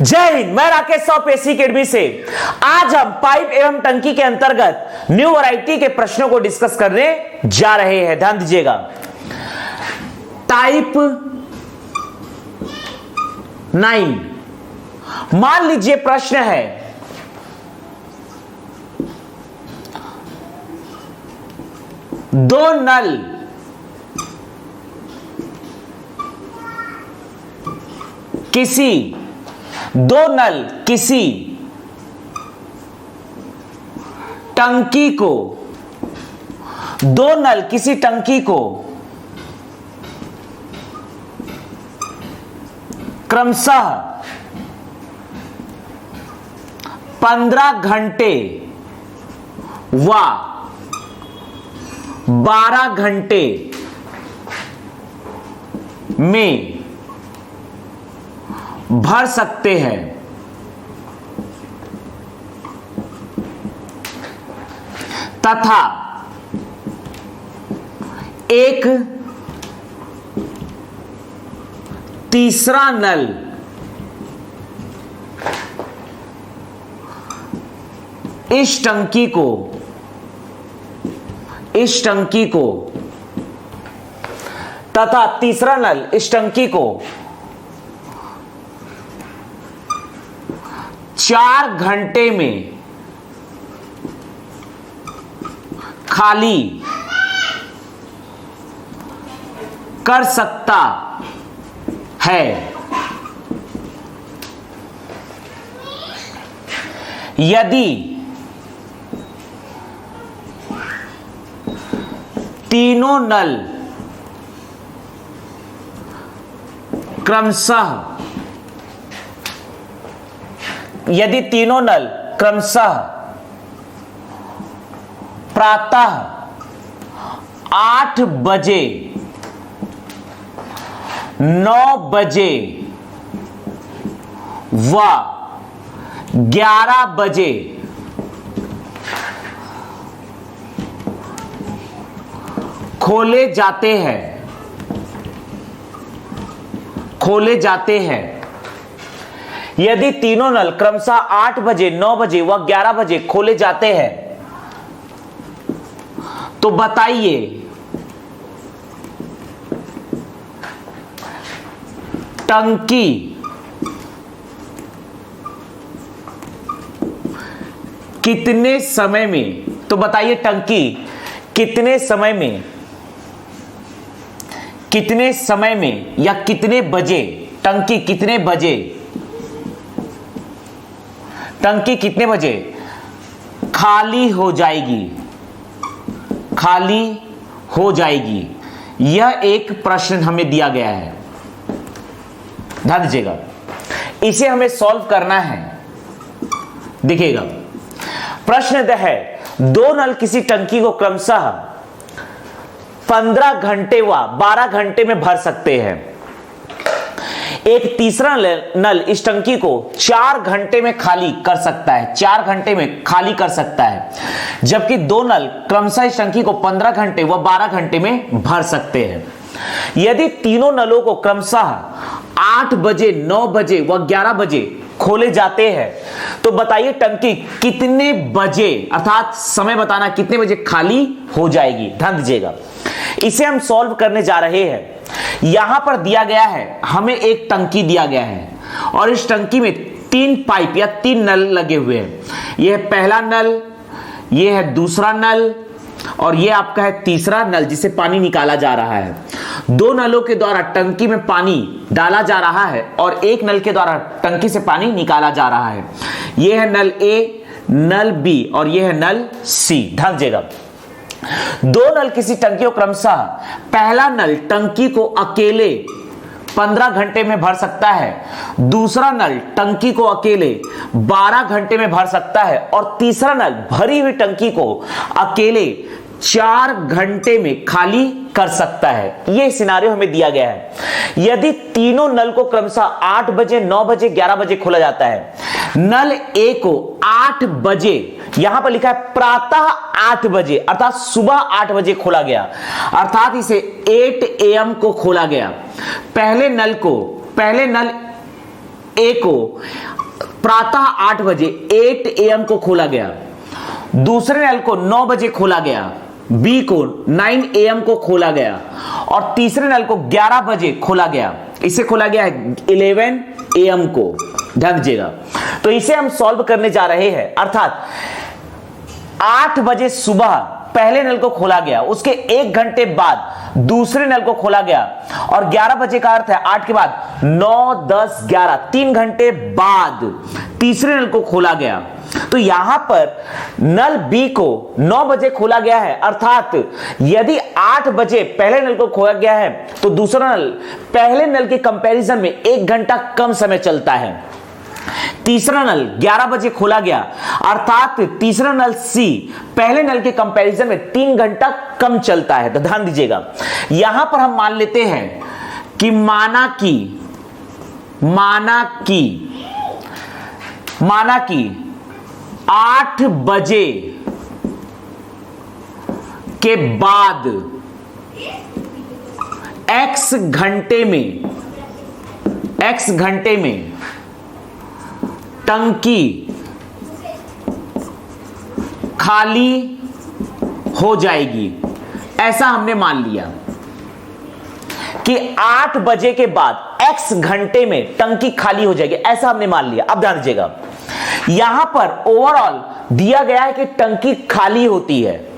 जय हिंद। मैं राकेश सौ पेशी अकेडमी से आज हम पाइप एवं टंकी के अंतर्गत न्यू वैरायटी के प्रश्नों को डिस्कस करने जा रहे हैं। ध्यान दीजिएगा। टाइप 9, मान लीजिए प्रश्न है दो नल किसी टंकी को क्रमशः 15 घंटे व 12 घंटे में भर सकते हैं तथा एक तीसरा नल इस टंकी को तथा तीसरा नल इस टंकी को 4 घंटे में खाली कर सकता है। यदि तीनों नल क्रमशः प्रातः 8 बजे 9 बजे व 11 बजे खोले जाते हैं। यदि तीनों नल क्रमशः 8 बजे 9 बजे व 11 बजे खोले जाते हैं तो बताइए टंकी कितने समय में या कितने बजे टंकी कितने बजे खाली हो जाएगी। यह एक प्रश्न हमें दिया गया है। ध्यान दीजिएगा, इसे हमें सॉल्व करना है। देखिएगा, प्रश्न है दो नल किसी टंकी को क्रमशः 15 घंटे व 12 घंटे में भर सकते हैं। एक तीसरा नल इस टंकी को 4 घंटे में खाली कर सकता है, जबकि दो नल क्रमशः इस टंकी को 15 घंटे व 12 घंटे में भर सकते हैं। यदि तीनों नलों को क्रमशः 8 बजे 9 बजे व 11 बजे खोले जाते हैं तो बताइए टंकी कितने बजे, अर्थात समय बताना, कितने बजे खाली हो जाएगी। ध्यान दीजिएगा, इसे हम सॉल्व करने जा रहे हैं। यहां पर दिया गया है, हमें एक टंकी दिया गया है और इस टंकी में 3 पाइप या 3 नल लगे हुए हैं। यह है पहला नल, यह है दूसरा नल और यह आपका है तीसरा नल जिसे पानी निकाला जा रहा है। दो नलों के द्वारा टंकी में पानी डाला जा रहा है और एक नल के द्वारा टंकी से पानी निकाला जा रहा है। यह है नल ए, नल बी और यह है नल सी। ध्यान दीजिएगा, दो नल किसी टंकी को क्रमशः पहला नल टंकी को अकेले 15 घंटे में भर सकता है, दूसरा नल टंकी को अकेले 12 घंटे में भर सकता है और तीसरा नल भरी हुई टंकी को अकेले 4 घंटे में खाली कर सकता है। यह सिनारियो हमें दिया गया है। यदि तीनों नल को क्रमशः 8 बजे 9 बजे 11 बजे खोला जाता है, नल ए को 8 बजे, यहां पर लिखा है प्रातः 8 बजे अर्थात सुबह 8 बजे खोला गया, अर्थात इसे 8 AM को खोला गया। पहले नल ए को प्रातः 8 बजे 8 AM को खोला गया, दूसरे नल को 9 बजे खोला गया, बी को 9 AM को खोला गया और तीसरे नल को 11 बजे खोला गया। इसे खोला गया है 11 AM को। ध्यान दीजिएगा, तो इसे हम सॉल्व करने जा रहे हैं। अर्थात 8 बजे सुबह पहले नल को खोला गया, उसके 1 घंटे बाद दूसरे नल को खोला गया और 11 बजे का अर्थ है 8 के बाद 9, 10, 11, 3 घंटे बाद तीसरे नल को खोला गया। तो यहां पर नल बी को 9 बजे खोला गया है, अर्थात यदि 8 बजे पहले नल को खोला गया है तो दूसरा नल पहले नल के कंपैरिजन में 1 घंटा कम समय चलता है। तीसरा नल 11 बजे खोला गया, अर्थात तीसरा नल सी पहले नल के कंपैरिजन में 3 घंटा कम चलता है। तो ध्यान दीजिएगा, यहां पर हम मान लेते हैं कि माना कि 8 बजे के बाद x घंटे में टंकी खाली हो जाएगी। ऐसा हमने मान लिया कि 8 बजे के बाद x घंटे में टंकी खाली हो जाएगी, ऐसा हमने मान लिया। अब ध्यान दीजिएगा, यहां पर ओवरऑल दिया गया है कि टंकी खाली होती है,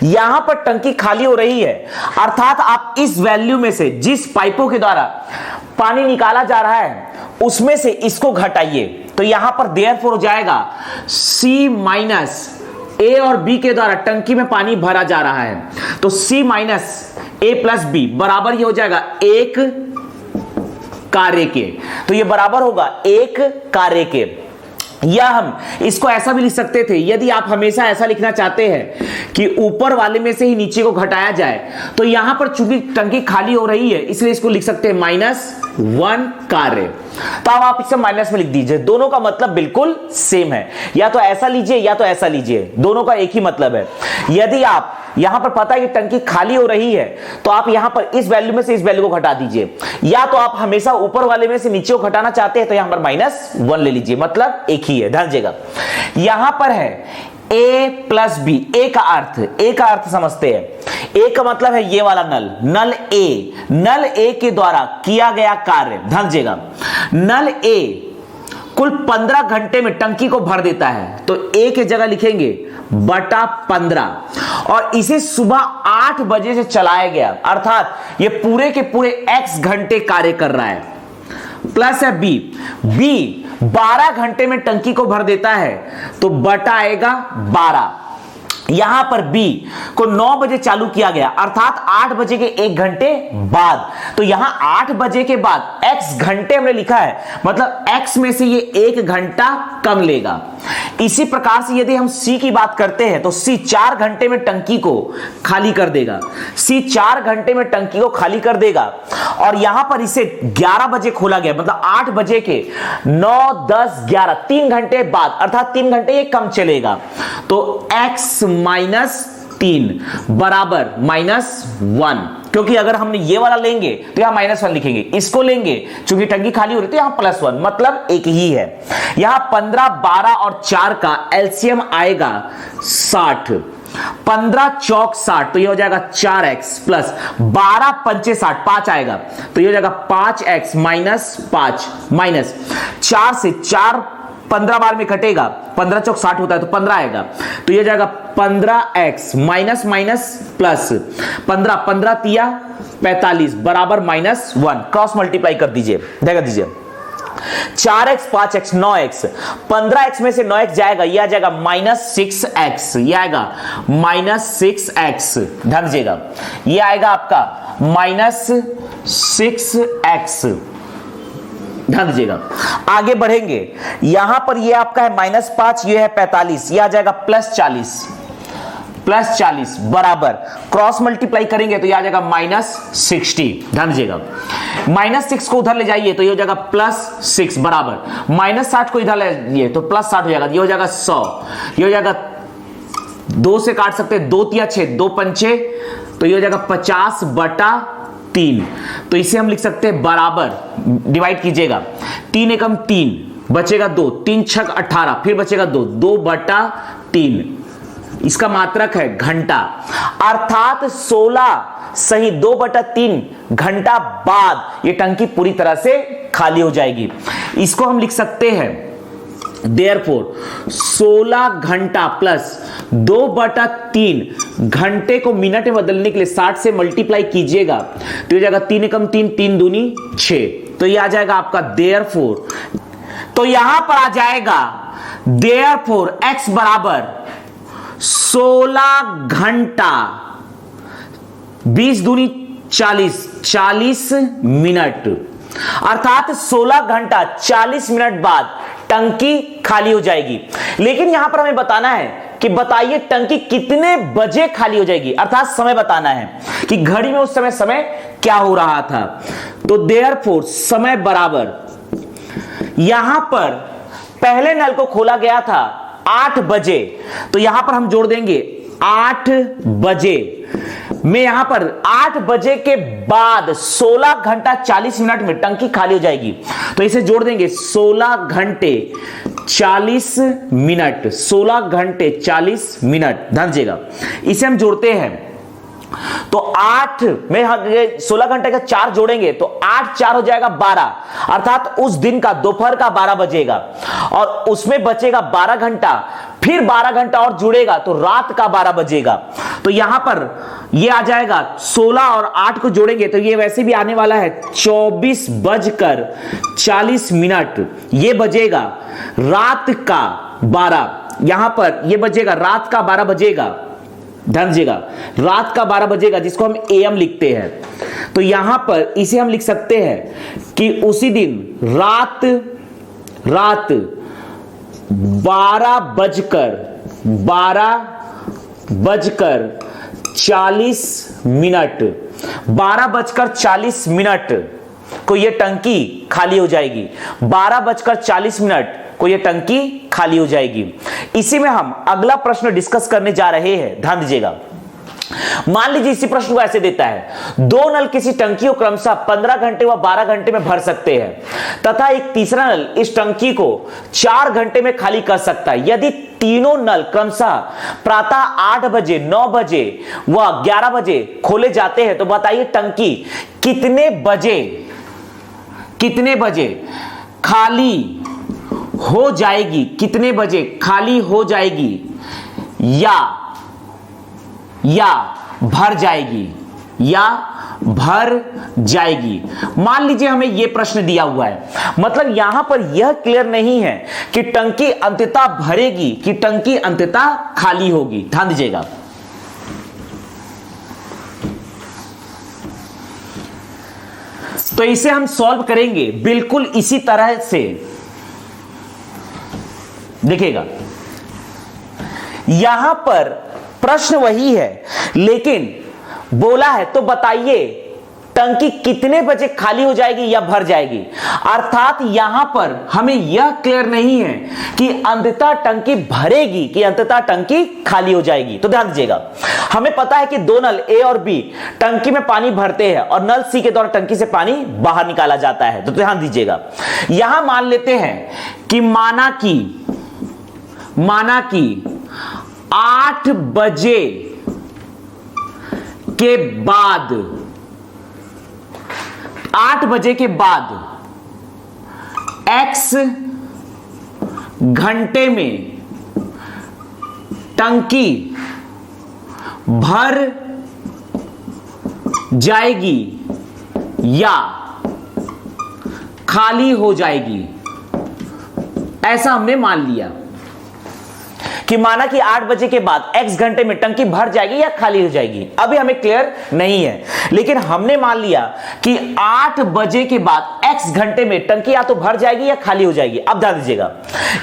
यहां पर टंकी खाली हो रही है, अर्थात आप इस वैल्यू में से जिस पाइपों के द्वारा पानी निकाला जा रहा है उसमें से इसको घटाइए। तो यहां पर देयरफॉर हो जाएगा C माइनस ए और बी के द्वारा टंकी में पानी भरा जा रहा है, तो C माइनस ए प्लस बी बराबर ये हो जाएगा 1 कार्य के। तो ये बराबर होगा 1 कार्य के। या हम इसको ऐसा भी लिख सकते थे, यदि आप हमेशा ऐसा लिखना चाहते हैं कि ऊपर वाले में से ही नीचे को घटाया जाए, तो यहां पर चूंकि टंकी खाली हो रही है इसलिए इसको लिख सकते हैं -1 कार्य। तो अब आप इसे माइनस में लिख दीजिए, दोनों का मतलब बिल्कुल सेम है, या तो ऐसा लीजिए या तो ऐसा लीजिए, दोनों का एक ही मतलब है। यदि आप यहां पर पता है कि टंकी खाली हो रही है तो आप यहां पर इस वैल्यू में से इस वैल्यू को घटा दीजिए, या तो आप हमेशा ऊपर वाले में से नीचे को घटाना चाहते हैं तो यहां पर -1 ले लीजिए, मतलब एक ही है। ध्यान दीजिएगा, यहां पर है a प्लस बी। ए का अर्थ समझते हैं। ए का मतलब है ये वाला नल ए के द्वारा किया गया कार्य। ध्यान दीजिएगा, नल ए कुल 15 घंटे में टंकी को भर देता है, तो ए के जगह लिखेंगे बटा 15 और इसे सुबह 8 बजे से चलाया गया, अर्थात ये पूरे के पूरे x घंटे कार्य कर रहा है। प्लस है बी 12 घंटे में टंकी को भर देता है, तो बटा आएगा 12। यहां पर बी को 9 बजे चालू किया गया, अर्थात 8 बजे के 1 घंटे बाद, तो यहां 8 बजे के बाद x घंटे हमने लिखा है, मतलब x में से ये 1 घंटा कम लेगा। इसी प्रकार से यदि हम C की बात करते हैं तो C 4 घंटे में टंकी को खाली कर देगा, C 4 घंटे में टंकी को खाली कर देगा और यहां पर इसे 11 बजे खोला गया, मतलब 8 बजे के 9, 10, 11 3 घंटे बाद, अर्थात 3 घंटे ये कम चलेगा, तो x -3 बराबर -1। क्योंकि अगर हमने ये वाला लेंगे तो यहां -1 लिखेंगे, इसको लेंगे चूंकि टंकी खाली हो रही है तो यहां +1, मतलब एक ही है। यहां 15, 12 और 4 का एलसीएम आएगा 60, 15 चौक 60, तो ये हो जाएगा 4x प्लस 12 पंचे 60, 5 आएगा, तो ये हो जाएगा 5x -5 माइनस 4 से 4 15 बार में कटेगा, 15 चौक 60 होता है तो 15 आएगा, तो ये जाएगा 15x माइनस माइनस प्लस 15 तिया 45 बराबर -1। क्रॉस मल्टीप्लाई कर दीजिए, देखा दीजिए 4x 5x 9x, 15x में से 9x जाएगा, यह आ जाएगा -6x, यह आएगा -6x। ध्यान दीजिएगा, यह आएगा आपका -6x। ध्यान दीजिएगा, आगे बढ़ेंगे, यहां पर ये आपका है -5, ये है 45, ये आ जाएगा +40 बराबर क्रॉस मल्टीप्लाई करेंगे तो ये आ जाएगा -60। ध्यान दीजिएगा, -6 को उधर ले जाइए तो ये हो जाएगा +6 बराबर -60 को इधर ले जाइए तो +60 हो जाएगा, ये हो जाएगा 100, ये हो जाएगा 2 से काट सकते हैं, 2 तिया 6, 2 पंचे, तो ये हो जाएगा 50 बटा 3, तो इसे हम लिख सकते हैं बराबर, डिवाइड कीजिएगा, 3 एकम 3, बचेगा 2, 3 छक 18, फिर बचेगा 2, 2/3, इसका मात्रक है घंटा, अर्थात 16 सही 2/3 घंटा बाद ये टंकी पूरी तरह से खाली हो जाएगी। इसको हम लिख सकते हैं देयरफॉर 16 घंटा प्लस 2/3 घंटे को मिनट में बदलने के लिए 60 से मल्टीप्लाई कीजिएगा तो ये जाएगा 3 एकम 3, 3 दूनी 6, तो ये आ जाएगा आपका देयरफॉर, तो यहां पर आ जाएगा देयरफॉर x बराबर 16 घंटा 20 दूनी 40 मिनट, अर्थात 16 घंटा 40 मिनट बाद टंकी खाली हो जाएगी। लेकिन यहां पर हमें बताना है कि बताइए टंकी कितने बजे खाली हो जाएगी, अर्थात समय बताना है कि घड़ी में उस समय क्या हो रहा था। तो देयरफॉर समय बराबर, यहां पर पहले नल को खोला गया था 8 बजे, तो यहां पर हम जोड़ देंगे 8 बजे में, यहां पर 8 बजे के बाद 16 घंटा 40 मिनट में टंकी खाली हो जाएगी, तो इसे जोड़ देंगे 16 घंटे 40 मिनट, 16 घंटे 40 मिनट, ध्यान दीजिएगा इसे हम जोड़ते हैं तो 8 में 16 घंटे का 4 जोड़ेंगे तो 8 4 हो जाएगा 12, अर्थात उस दिन का दोपहर का 12 बजेगा और उसमें बचेगा 12 घंटा, फिर 12 घंटा और जुड़ेगा तो रात का 12 बजेगा। तो यहां पर ये आ जाएगा 16 और 8 को जोड़ेंगे तो ये वैसे भी आने वाला है 24:40 मिनट, ये बजेगा रात का 12, यहां पर ये बजेगा रात का 12 बजेगा, ध्यान दीजिएगा रात का 12 बजेगा जिसको हम AM लिखते हैं। तो यहां पर इसे हम लिख सकते हैं कि उसी दिन रात 12:40 मिनट, 12:40 मिनट को ये टंकी खाली हो जाएगी, 12:40 मिनट को ये टंकी खाली हो जाएगी। इसी में हम अगला प्रश्न डिस्कस करने जा रहे हैं, ध्यान दीजिएगा। मान लीजिए इसी प्रश्न को ऐसे देता है, 2 नल किसी टंकी को क्रमशः 15 घंटे व 12 घंटे में भर सकते हैं तथा एक तीसरा नल इस टंकी को 4 घंटे में खाली कर सकता है। यदि तीनों नल क्रमशः प्रातः 8 बजे, 9 बजे व 11 बजे खोले जाते हैं तो बताइए टंकी कितने बजे खाली हो जाएगी, कितने बजे खाली हो जाएगी या भर जाएगी, मान लीजिए हमें यह प्रश्न दिया हुआ है, मतलब यहां पर यह क्लियर नहीं है कि टंकी अंततः भरेगी कि टंकी अंततः खाली होगी, ध्यान दीजिएगा। तो इसे हम सॉल्व करेंगे बिल्कुल इसी तरह से, देखिएगा यहां पर प्रश्न वही है लेकिन बोला है तो बताइए टंकी कितने बजे खाली हो जाएगी या भर जाएगी, अर्थात यहां पर हमें यह क्लियर नहीं है कि अंततः टंकी भरेगी कि अंततः टंकी खाली हो जाएगी। तो ध्यान दीजिएगा हमें पता है कि 2 नल A और B टंकी में पानी भरते हैं और नल C के द्वारा टंकी से पानी बाहर निकाला जाता है। तो ध्यान दीजिएगा यहां मान लेते हैं कि माना कि 8 बजे के बाद 8 बजे के बाद x घंटे में टंकी भर जाएगी या खाली हो जाएगी, ऐसा हमने मान लिया कि माना कि 8 बजे के बाद x घंटे में टंकी भर जाएगी या खाली हो जाएगी। अभी हमें क्लियर नहीं है लेकिन हमने मान लिया कि 8 बजे के बाद x घंटे में टंकी या तो भर जाएगी या खाली हो जाएगी। अब ध्यान दीजिएगा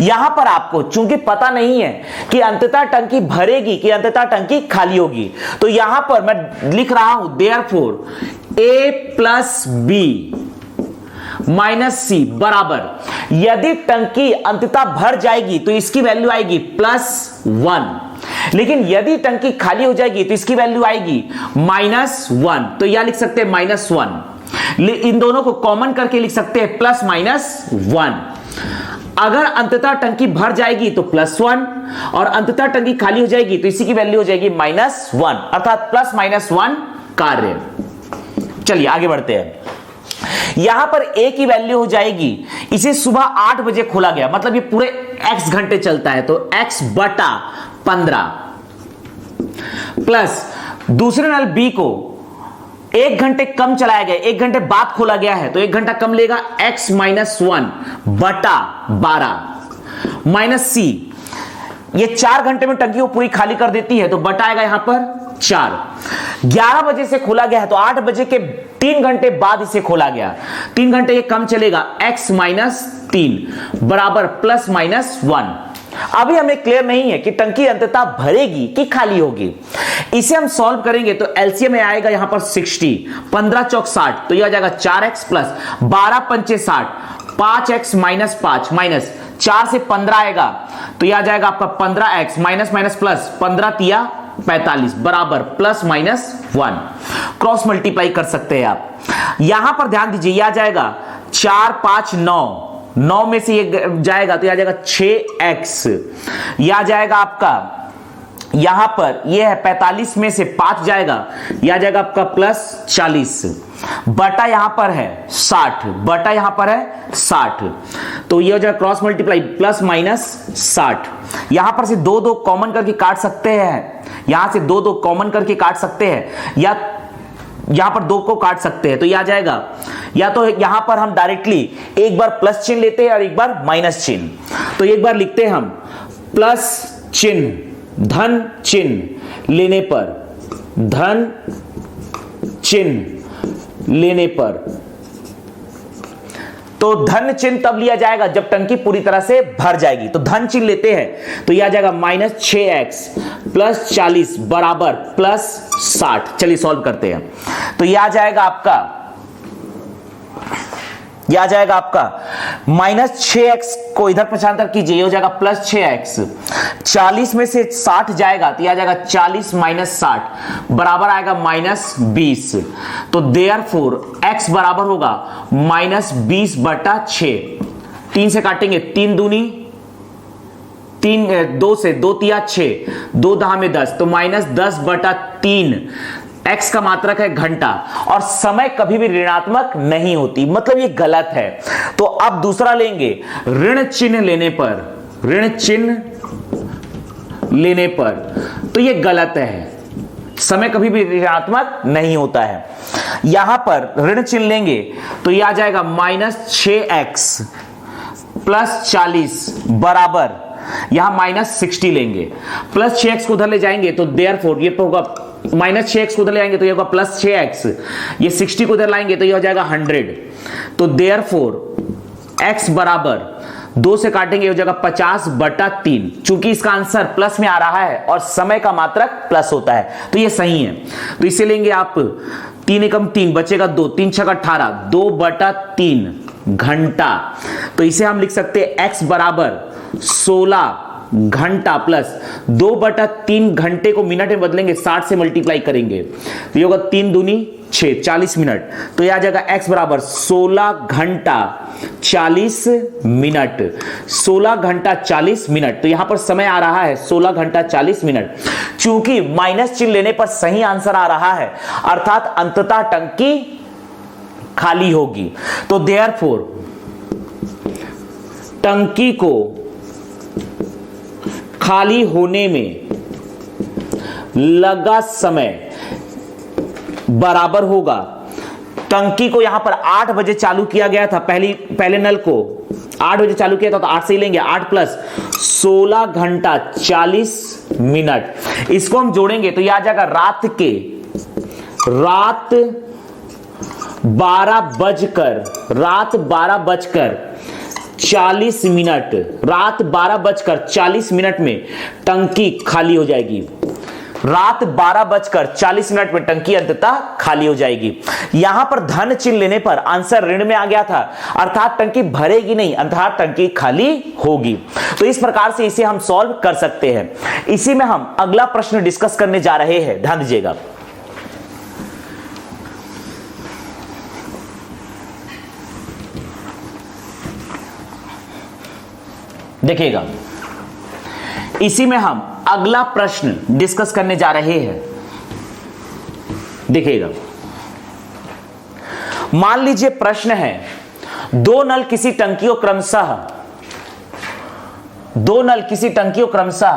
यहां पर आपको चूंकि पता नहीं है कि अंततः टंकी भरेगी कि अंततः टंकी खाली होगी, तो यहां पर मैं लिख रहा हूं देयरफॉर A + B माइनस सी बराबर, यदि टंकी अंततः भर जाएगी तो इसकी वैल्यू आएगी +1, लेकिन यदि टंकी खाली हो जाएगी तो इसकी वैल्यू आएगी -1। तो यह लिख सकते हैं -1, इन दोनों को कॉमन करके लिख सकते हैं +-1। अगर अंततः टंकी भर जाएगी तो +1 और अंततः टंकी खाली हो जाएगी तो इसी की वैल्यू हो जाएगी -1, अर्थात +-1 कार्य। चलिए आगे बढ़ते हैं। यहां पर a की वैल्यू हो जाएगी, इसे सुबह 8 बजे खोला गया, मतलब ये पूरे x घंटे चलता है, तो x/15 प्लस दूसरे नल b को 1 घंटे कम चलाया गया, 1 घंटे बाद खोला गया है तो 1 घंटा कम लेगा, x-1/12 माइनस c, ये 4 घंटे में टंकी को पूरी खाली कर देती है तो बटा आएगा यहां पर 4। 11 बजे से खोला गया है तो 8 बजे के 3 घंटे बाद इसे खोला गया, 3 घंटे ये कम चलेगा, x-3 बराबर +-1। अभी हमें क्लियर नहीं है कि टंकी अंततः भरेगी कि खाली होगी। इसे हम सॉल्व करेंगे तो एलसीएम में आएगा यहां पर 60, 15 चौक 60, तो यह आ जाएगा 4x प्लस 12 पंचे 60, 5x माइनस 5 माइनस 4 से 15 आएगा तो यह आ जाएगा आपका 15x माइनस माइनस प्लस 15 तिया 45 बराबर +-1। क्रॉस मल्टीप्लाई कर सकते हैं आप। यहां पर ध्यान दीजिए, यह आ जाएगा 4 5 9 में से ये जाएगा तो यह आ जाएगा 6x, यह आ जाएगा आपका यहां पर यह है 45 में से 5 जाएगा, यह आ जाएगा आपका +40 बटा यहां पर है 60 बटा यहां पर है 60, तो यह हो जाएगा क्रॉस मल्टीप्लाई +-60। यहां पर से 2 कॉमन करके काट सकते हैं, यहां से 2 कॉमन करके काट सकते हैं, या यहां पर 2 को काट सकते हैं तो यह आ जाएगा, या तो यहां पर हम डायरेक्टली एक बार प्लस चिन्ह लेते हैं और एक बार माइनस चिन्ह, तो एक बार लिखते हैं हम प्लस चिन्ह धन चिन्ह लेने पर, धन चिन्ह लेने पर, तो धन चिन्ह तब लिया जाएगा जब टंकी पूरी तरह से भर जाएगी, तो धन चिन्ह लेते हैं तो यह आ जाएगा -6x प्लस 40 बराबर +60। चलिए सॉल्व करते हैं, तो यह आ जाएगा आपका -6x को इधर पक्षांतर कीजिए, हो जाएगा +6x, 40 में से 60 जाएगा तो यह आ जाएगा 40 माइनस 60 बराबर आएगा -20, तो देयरफॉर x बराबर होगा -20/6। 3 से काटेंगे 3 दूनी 3, 2 से 2 तिया 6, 2 दहा में 10, तो -10/3। x का मात्रक है घंटा और समय कभी भी ऋणात्मक नहीं होती, मतलब ये गलत है। तो अब दूसरा लेंगे, ऋण चिन्ह लेने पर, ऋण चिन्ह लेने पर तो ये गलत है, समय कभी भी ऋणात्मक नहीं होता है। यहां पर ऋण चिन्ह लेंगे तो यह आ जाएगा -6x प्लस 40 बराबर, यहां -60 लेंगे, +6x को उधर ले जाएंगे तो देयरफॉर ये होगा -6x को उधर ले आएंगे तो ये होगा +6x, ये 60 को उधर लाएंगे तो ये हो जाएगा 100, तो देयरफॉर x बराबर 2 से काटेंगे हो जाएगा 50/3। चूंकि इसका आंसर प्लस में आ रहा है और समय का मात्रक प्लस होता है तो ये सही है, तो इसे लेंगे आप 3 एकम 3 बचेगा 2, 3 छक 18, 2/3 घंटा, तो इसे हम लिख सकते हैं x बराबर 16 घंटा प्लस 2/3 घंटे को मिनट में बदलेंगे, 60 से मल्टीप्लाई करेंगे तो ये होगा 3 दूनी 6, 40 मिनट, तो यह आ जाएगा x बराबर 16 घंटा 40 मिनट, 16 घंटा 40 मिनट, तो यहां पर समय आ रहा है 16 घंटा 40 मिनट। चूंकि माइनस चिन्ह लेने पर सही आंसर आ रहा है, अर्थात अंततः टंकी खाली होगी, तो देयरफॉर टंकी को खाली होने में लगा समय बराबर होगा, टंकी को यहां पर 8 बजे चालू किया गया था, पहले नल को 8 बजे चालू किया था तो 8 से ही लेंगे, 8 प्लस 16 घंटा 40 मिनट, इसको हम जोड़ेंगे तो यह आ जाएगा रात 12 बजकर 40 मिनट, रात 12 बजकर 40 मिनट में टंकी खाली हो जाएगी। रात 12:40 में टंकी अंततः खाली हो जाएगी। यहां पर धन चिन्ह लेने पर आंसर ऋण में आ गया था, अर्थात टंकी भरेगी नहीं, अर्थात टंकी खाली होगी। तो इस प्रकार से इसे हम सॉल्व कर सकते हैं। इसी में हम अगला प्रश्न डिस्कस करने जा रहे हैं, ध्यान दीजिएगा। देखिएगा, इसी में हम अगला प्रश्न डिस्कस करने जा रहे हैं। देखिएगा, मान लीजिए प्रश्न है, दो नल किसी टंकी को क्रमशः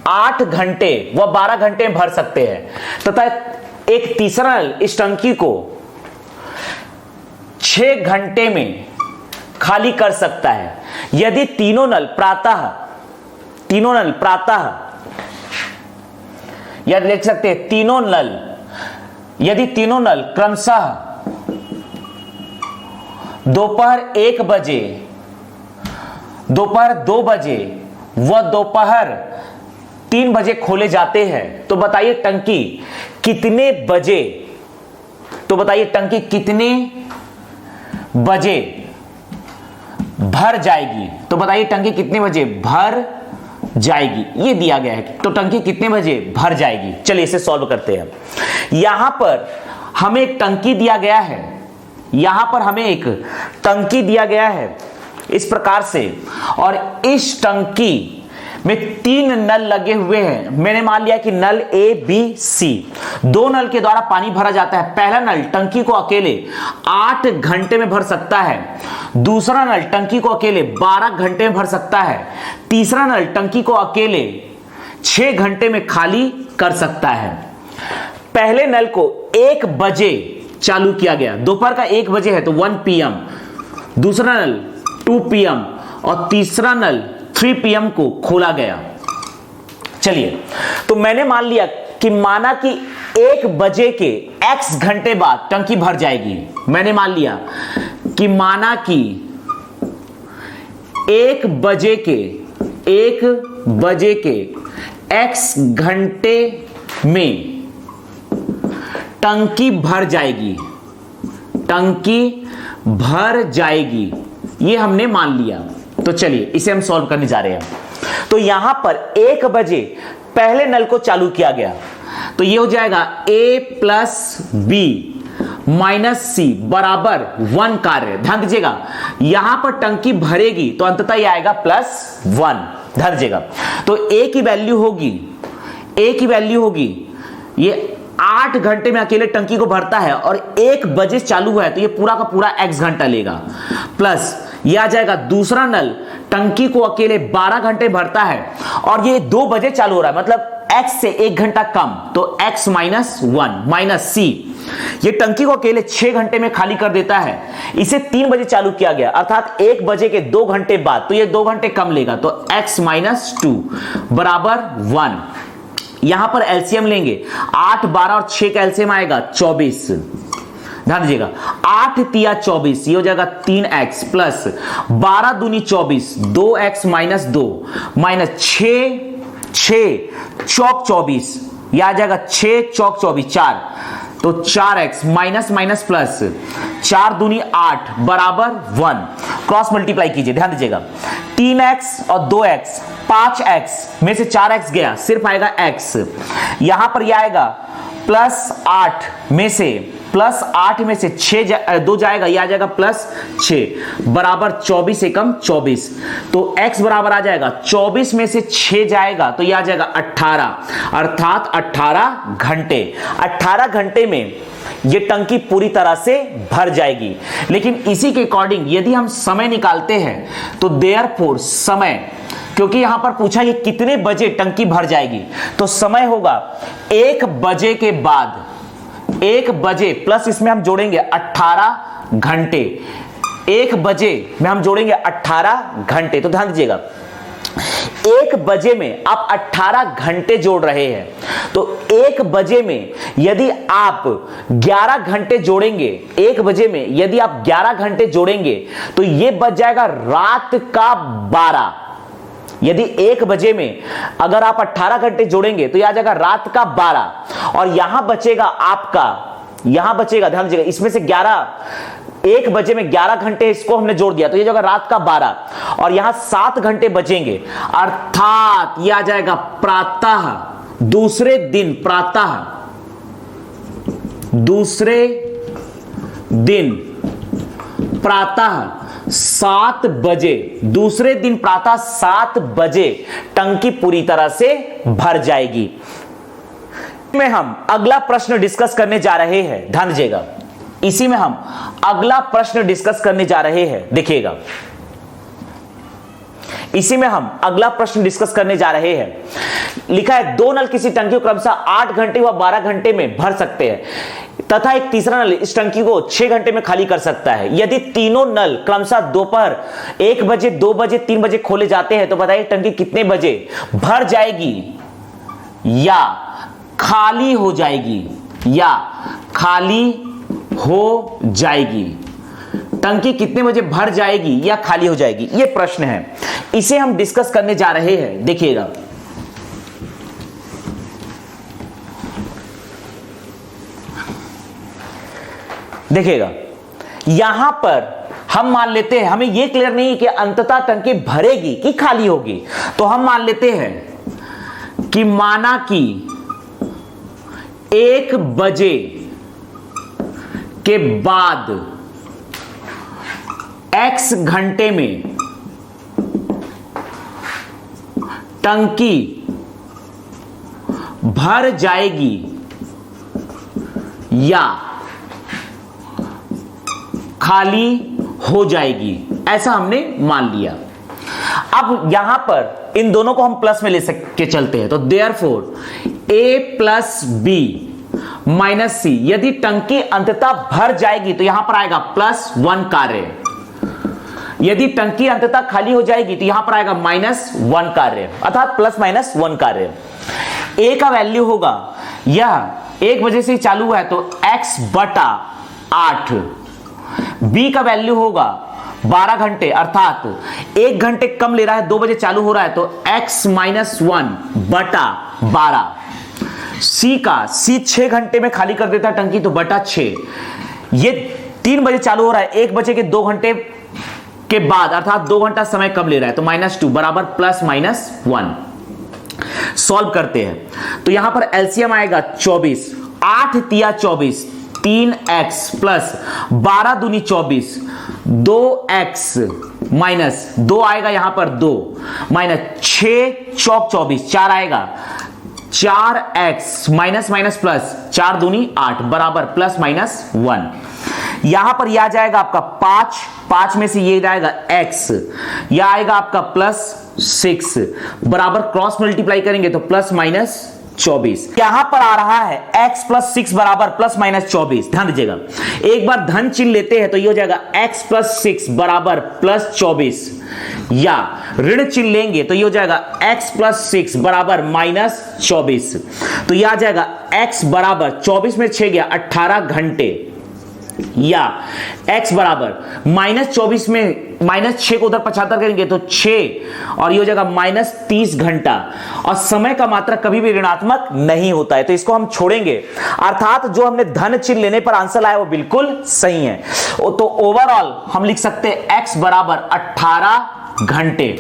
8 घंटे व 12 घंटे में भर सकते हैं तथा एक तीसरा नल इस टंकी को 6 घंटे में खाली कर सकता है। यदि तीनों नल प्रातः या लिख सकते हैं यदि तीनों नल क्रमशः दोपहर 1 बजे, दोपहर 2 बजे व दोपहर 3 बजे खोले जाते हैं तो बताइए टंकी कितने बजे भर जाएगी। तो बताइए टंकी कितने बजे भर जाएगी, ये दिया गया है। तो टंकी कितने बजे भर जाएगी, चलिए इसे सॉल्व करते हैं। यहां पर हमें एक टंकी दिया गया है इस प्रकार से, और इस टंकी में 3 नल लगे हुए हैं। मैंने मान लिया कि नल A, B, C, 2 नल के द्वारा पानी भरा जाता है। पहला नल टंकी को अकेले 8 घंटे में भर सकता है, दूसरा नल टंकी को अकेले 12 घंटे में भर सकता है, तीसरा नल टंकी को अकेले 6 घंटे में खाली कर सकता है। पहले नल को 1 बजे चालू किया गया, दोपहर का 1 बजे है तो 1 PM, दूसरा नल 2 PM और तीसरा नल 3 PM को खोला गया। चलिए, तो मैंने मान लिया कि माना कि 1 बजे के x घंटे बाद टंकी भर जाएगी। मैंने मान लिया कि 1 बजे के x घंटे में टंकी भर जाएगी, ये हमने मान लिया। तो चलिए इसे हम सॉल्व करने जा रहे हैं। तो यहां पर 1 बजे पहले नल को चालू किया गया, तो ये हो जाएगा A + B - C बराबर 1 कार्य। ध्यान दीजिएगा, यहां पर टंकी भरेगी तो अंततः ये आएगा +1। ध्यान दीजिएगा, तो A की वैल्यू होगी ये 8 घंटे में अकेले टंकी को भरता है और 1 बजे चालू है तो ये पूरा का पूरा x घंटा लेगा, प्लस ये आ जाएगा दूसरा नल टंकी को अकेले 12 घंटे भरता है और ये 2 बजे चालू हो रहा है, मतलब x से 1 घंटा कम, तो x - 1 - C ये टंकी को अकेले 6 घंटे में खाली कर देता है। इसे 3 बजे चालू किया गया, अर्थात 1 बजे के 2 घंटे बाद, तो ये 2 घंटे कम लेगा, तो x - 2 बराबर 1। यहां पर एलसीएम लेंगे, 8, 12 और 6 का एलसीएम आएगा 24। ध्यान दीजिएगा, 8 तिया 24, ये हो जाएगा 3x प्लस 12 दूनी 24, 2x - 2 माइनस 6 चौक 24, ये आ जाएगा 6 चौक 24 4, तो 4x माइनस प्लस 4 दूनी 8 बराबर 1। क्रॉस मल्टीप्लाई कीजिए, ध्यान दीजिएगा, 3x और 2x, 5x में से 4x गया, सिर्फ आएगा x। यहां पर यह आएगा +8 में से 2 जाएगा, यह आ जाएगा +6 बराबर 24 एकम 24, तो x बराबर आ जाएगा 24 में से 6 जाएगा तो यह आ जाएगा 18, अर्थात 18 घंटे। 18 घंटे में ये टंकी पूरी तरह से भर जाएगी। लेकिन इसी के अकॉर्डिंग यदि हम समय निकालते हैं तो देयरफॉर समय, क्योंकि यहां पर पूछा ये कितने बजे टंकी भर जाएगी, तो समय होगा 1 बजे के बाद, 1 बजे प्लस इसमें हम जोड़ेंगे 18 घंटे, 1 बजे में हम जोड़ेंगे 18 घंटे। तो ध्यान दीजिएगा, 1 बजे में आप 18 घंटे जोड़ रहे हैं, तो 1 बजे में यदि आप 11 घंटे जोड़ेंगे, 1 बजे में यदि आप 11 घंटे जोड़ेंगे तो यह बच जाएगा रात का 12, यदि 1 बजे में अगर आप 18 घंटे जोड़ेंगे तो यह आ जाएगा रात का 12, और यहां बचेगा आपका, यहां बचेगा, ध्यान दीजिएगा, इसमें से 1 बजे में 11 घंटे इसको हमने जोड़ दिया तो ये जाएगा रात का 12, और यहां 7 घंटे बचेंगे, अर्थात यह आ जाएगा प्रातः, दूसरे दिन प्रातः, दूसरे दिन प्रातः 7 बजे, दूसरे दिन प्रातः 7 बजे टंकी पूरी तरह से भर जाएगी। में हम अगला प्रश्न डिस्कस करने जा रहे हैं, ध्यान दीजिएगा, इसी में हम अगला प्रश्न डिस्कस करने जा रहे हैं, देखिएगा, इसी में हम अगला प्रश्न डिस्कस करने जा रहे हैं। लिखा है 2 नल किसी टंकी को क्रमशः 8 घंटे व 12 घंटे में भर सकते हैं तथा एक तीसरा नल इस टंकी को 6 घंटे में खाली कर सकता है। यदि तीनों नल क्रमशः दोपहर 1 बजे, 2 बजे, 3 बजे खोले जाते हैं तो बताइए टंकी कितने बजे भर जाएगी या खाली हो जाएगी, या खाली हो जाएगी, टंकी कितने बजे भर जाएगी या खाली हो जाएगी, यह प्रश्न है, इसे हम डिस्कस करने जा रहे हैं। देखिएगा, देखिएगा, यहां पर हम मान लेते हैं, हमें यह क्लियर नहीं है कि अंततः टंकी भरेगी कि खाली होगी, तो हम मान लेते हैं कि माना कि 1 बजे के बाद x घंटे में टंकी भर जाएगी या खाली हो जाएगी, ऐसा हमने मान लिया। अब यहां पर इन दोनों को हम प्लस में ले के चलते हैं, तो therefore a plus B minus C, यदि टंकी अंततः भर जाएगी तो यहां पर आएगा +1 कार्य, यदि टंकी अंततः खाली हो जाएगी तो यहां पर आएगा -1 कार्य, अर्थात +-1 कार्य। a का वैल्यू होगा, यह 1 बजे से चालू हुआ है तो x/8, b का वैल्यू होगा 12 घंटे, अर्थात 1 घंटे कम ले रहा है, 2 बजे चालू हो रहा है तो x-1/12। c का, c 6 घंटे में खाली कर देता है टंकी तो /6, ये 3 बजे चालू हो रहा है, 1 बजे के 2 घंटे के बाद, अर्थात 2 घंटा समय कम ले रहा है तो -2 बराबर +-1। सॉल्व करते हैं तो यहां पर एलसीएम आएगा 24, 8 तिया 24, 3x प्लस 12 दूनी 24, 2x माइनस 2 आएगा यहां पर 2 माइनस 6 चौक 24, 4 आएगा, 4x माइनस माइनस प्लस 4 दूनी 8 बराबर +-1। यहां पर यह आ जाएगा आपका 5 में से ये जाएगा x, यह आएगा आपका +6 बराबर क्रॉस मल्टीप्लाई करेंगे तो +-24। यहां पर आ रहा है x + 6 बराबर +-24। ध्यान दीजिएगा, एक बार धन चिन्ह लेते हैं तो ये हो जाएगा x + 6 बराबर +24, या ऋण चिन्ह लेंगे तो ये हो जाएगा x + 6 बराबर -24। तो यह आ जाएगा x बराबर 24 में 6 गया 18 घंटे, या x बराबर -24 में -6 को उधर 75 करेंगे तो 6, और ये हो जाएगा -30 घंटा, और समय का मात्रा कभी भी ऋणात्मक नहीं होता है तो इसको हम छोड़ेंगे, अर्थात जो हमने धन चिन्ह लेने पर आंसर आया वो बिल्कुल सही है। तो ओवरऑल हम लिख सकते हैं x बराबर 18 घंटे।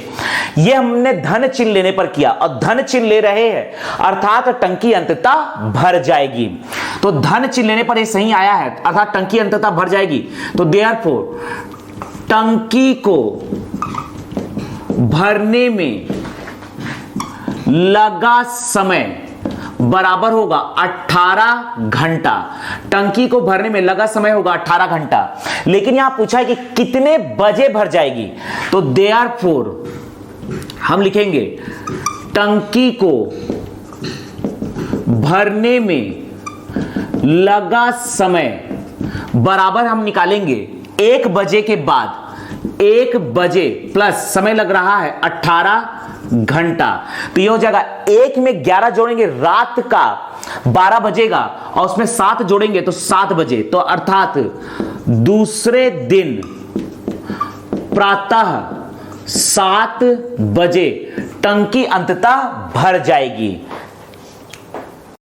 ये हमने धन चिन्ह लेने पर किया, और धन चिन्ह ले रहे हैं अर्थात टंकी अंततः भर जाएगी, तो धन चिन्ह लेने पर ये सही आया है, अर्थात टंकी अंततः भर जाएगी। तो देयरफॉर टंकी को भरने में लगा समय बराबर होगा 18 घंटा। टंकी को भरने में लगा समय होगा 18 घंटा, लेकिन यहां पूछा है कि कितने बजे भर जाएगी, तो देयरफॉर हम लिखेंगे टंकी को भरने में लगा समय बराबर हम निकालेंगे 1 बजे के बाद, 1 बजे प्लस समय लग रहा है 18 घंटा, तो ये हो जाएगा 1 में 11 जोड़ेंगे रात का 12 बजेगा, और उसमें 7 जोड़ेंगे तो 7 बजे, तो अर्थात दूसरे दिन प्रातः 7 बजे टंकी अंततः भर जाएगी।